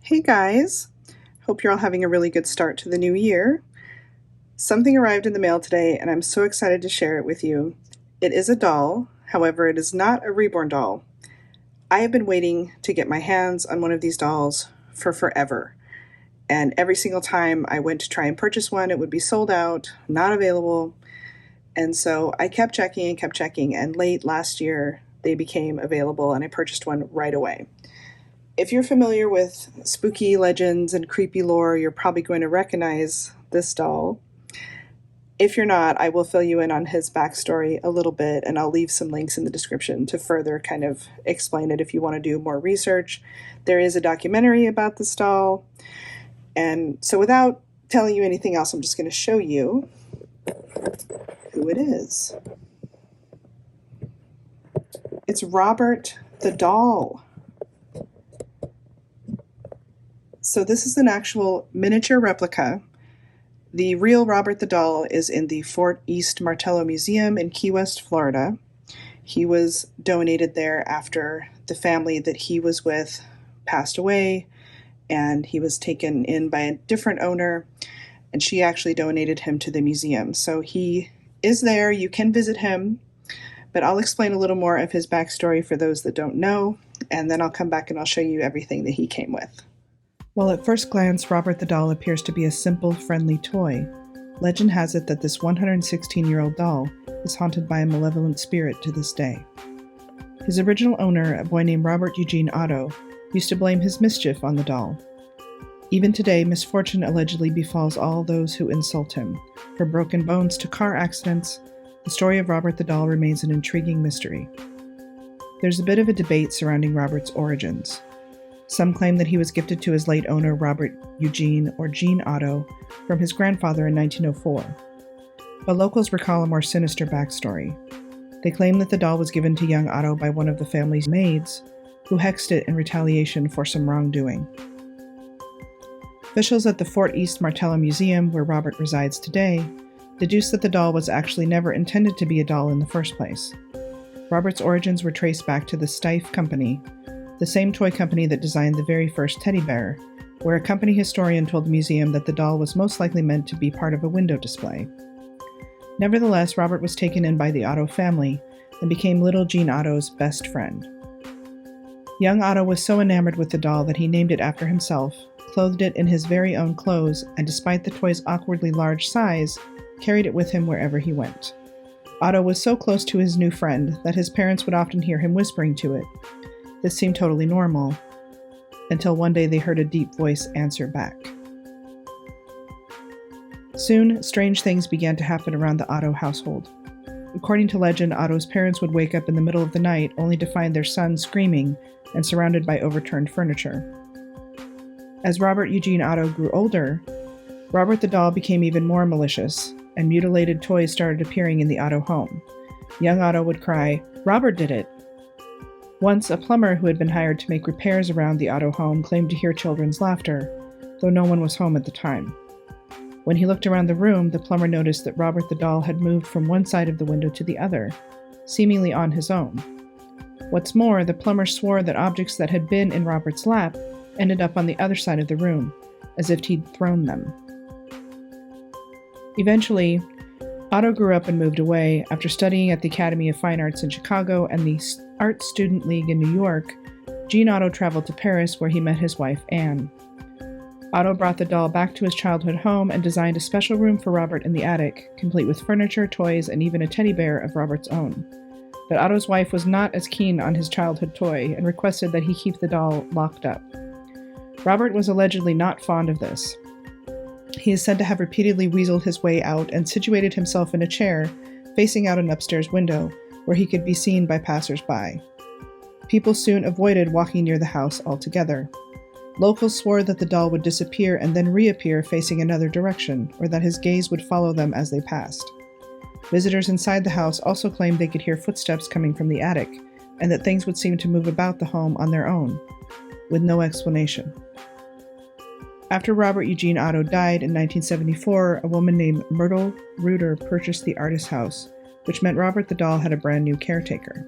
Hey guys, hope you're all having a really good start to the new year. Something arrived in the mail today and I'm so excited to share it with you. It is a doll, however, it is not a reborn doll. I have been waiting to get my hands on one of these dolls for forever. And every single time I went to try and purchase one, it would be sold out, not available. And so I kept checking, and late last year they became available and I purchased one right away. If you're familiar with spooky legends and creepy lore, you're probably going to recognize this doll. If you're not, I will fill you in on his backstory a little bit, and I'll leave some links in the description to further kind of explain it if you want to do more research. There is a documentary about this doll. And so without telling you anything else, I'm just going to show you who it is. It's Robert the doll. So this is an actual miniature replica. The real Robert the doll is in the Fort East Martello Museum in Key West, Florida. He was donated there after the family that he was with passed away, and he was taken in by a different owner, and she actually donated him to the museum. So he is there. You can visit him, but I'll explain a little more of his backstory for those that don't know, and then I'll come back and I'll show you everything that he came with. While at first glance, Robert the doll appears to be a simple, friendly toy, legend has it that this 116-year-old doll is haunted by a malevolent spirit to this day. His original owner, a boy named Robert Eugene Otto, used to blame his mischief on the doll. Even today, misfortune allegedly befalls all those who insult him. From broken bones to car accidents, the story of Robert the doll remains an intriguing mystery. There's a bit of a debate surrounding Robert's origins. Some claim that he was gifted to his late owner, Robert Eugene or Gene Otto, from his grandfather in 1904. But locals recall a more sinister backstory. They claim that the doll was given to young Otto by one of the family's maids, who hexed it in retaliation for some wrongdoing. Officials at the Fort East Martello Museum, where Robert resides today, deduce that the doll was actually never intended to be a doll in the first place. Robert's origins were traced back to the Steiff Company, the same toy company that designed the very first teddy bear, where a company historian told the museum that the doll was most likely meant to be part of a window display. Nevertheless, Robert was taken in by the Otto family and became little Gene Otto's best friend. Young Otto was so enamored with the doll that he named it after himself, clothed it in his very own clothes, and despite the toy's awkwardly large size, carried it with him wherever he went. Otto was so close to his new friend that his parents would often hear him whispering to it. This seemed totally normal, until one day they heard a deep voice answer back. Soon, strange things began to happen around the Otto household. According to legend, Otto's parents would wake up in the middle of the night only to find their son screaming and surrounded by overturned furniture. As Robert Eugene Otto grew older, Robert the doll became even more malicious, and mutilated toys started appearing in the Otto home. Young Otto would cry, "Robert did it!" Once, a plumber who had been hired to make repairs around the Otto home claimed to hear children's laughter, though no one was home at the time. When he looked around the room, the plumber noticed that Robert the doll had moved from one side of the window to the other, seemingly on his own. What's more, the plumber swore that objects that had been in Robert's lap ended up on the other side of the room, as if he'd thrown them. Eventually, Otto grew up and moved away. After studying at the Academy of Fine Arts in Chicago and the Art Student League in New York, Gene Otto traveled to Paris where he met his wife, Anne. Otto brought the doll back to his childhood home and designed a special room for Robert in the attic, complete with furniture, toys, and even a teddy bear of Robert's own. But Otto's wife was not as keen on his childhood toy and requested that he keep the doll locked up. Robert was allegedly not fond of this. He is said to have repeatedly weaseled his way out and situated himself in a chair facing out an upstairs window where he could be seen by passers-by. People soon avoided walking near the house altogether. Locals swore that the doll would disappear and then reappear facing another direction, or that his gaze would follow them as they passed. Visitors inside the house also claimed they could hear footsteps coming from the attic, and that things would seem to move about the home on their own, with no explanation. After Robert Eugene Otto died in 1974, a woman named Myrtle Reuter purchased the artist's house, which meant Robert the doll had a brand new caretaker.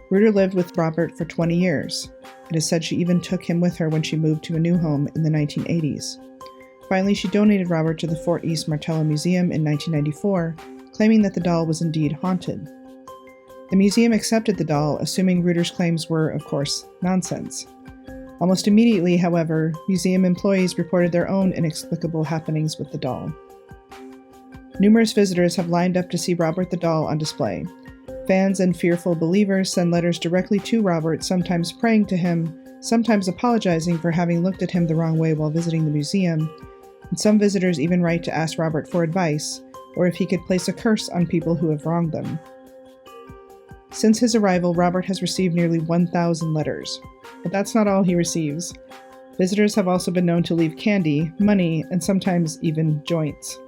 Ruder lived with Robert for 20 years. It is said she even took him with her when she moved to a new home in the 1980s. Finally, she donated Robert to the Fort East Martello Museum in 1994, claiming that the doll was indeed haunted. The museum accepted the doll, assuming Ruder's claims were, of course, nonsense. Almost immediately, however, museum employees reported their own inexplicable happenings with the doll. Numerous visitors have lined up to see Robert the doll on display. Fans and fearful believers send letters directly to Robert, sometimes praying to him, sometimes apologizing for having looked at him the wrong way while visiting the museum, and some visitors even write to ask Robert for advice, or if he could place a curse on people who have wronged them. Since his arrival, Robert has received nearly 1,000 letters. But that's not all he receives. Visitors have also been known to leave candy, money, and sometimes even joints.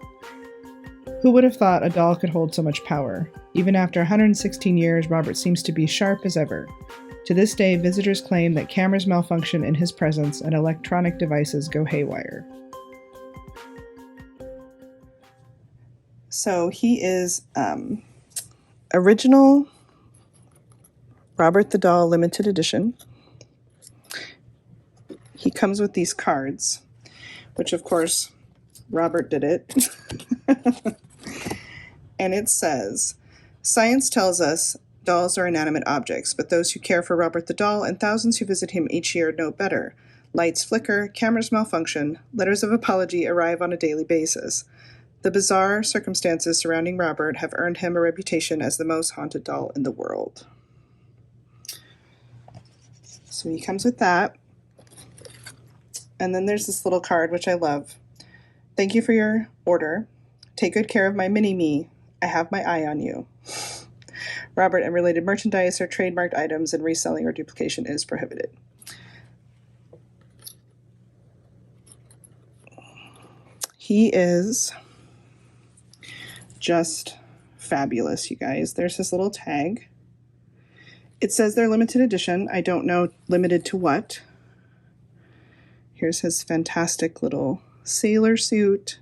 Who would have thought a doll could hold so much power? Even after 116 years, Robert seems to be sharp as ever. To this day, visitors claim that cameras malfunction in his presence and electronic devices go haywire. So he is original Robert the Doll limited edition. He comes with these cards, which of course Robert did it. And it says, "Science tells us dolls are inanimate objects, but those who care for Robert the Doll and thousands who visit him each year know better. Lights flicker, cameras malfunction, letters of apology arrive on a daily basis. The bizarre circumstances surrounding Robert have earned him a reputation as the most haunted doll in the world." So he comes with that. And then there's this little card, which I love. "Thank you for your order. Take good care of my mini-me. I have my eye on you. Robert and related merchandise are trademarked items, and reselling or duplication is prohibited." He is just fabulous, you guys. There's his little tag. It says they're limited edition. I don't know limited to what. Here's his fantastic little sailor suit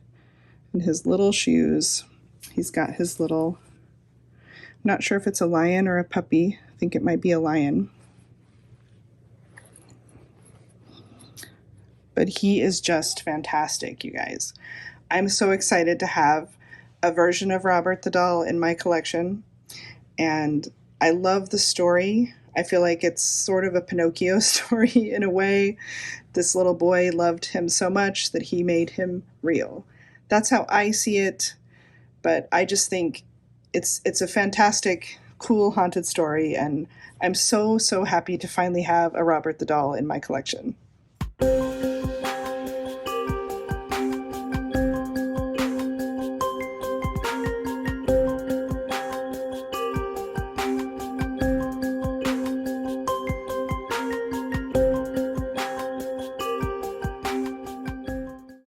and his little shoes. He's got his little, I'm not sure if it's a lion or a puppy. I think it might be a lion. But he is just fantastic, you guys. I'm so excited to have a version of Robert the Doll in my collection. And I love the story. I feel like it's sort of a Pinocchio story in a way. This little boy loved him so much that he made him real. That's how I see it. But I just think it's a fantastic, cool, haunted story. And I'm so, so happy to finally have a Robert the Doll in my collection.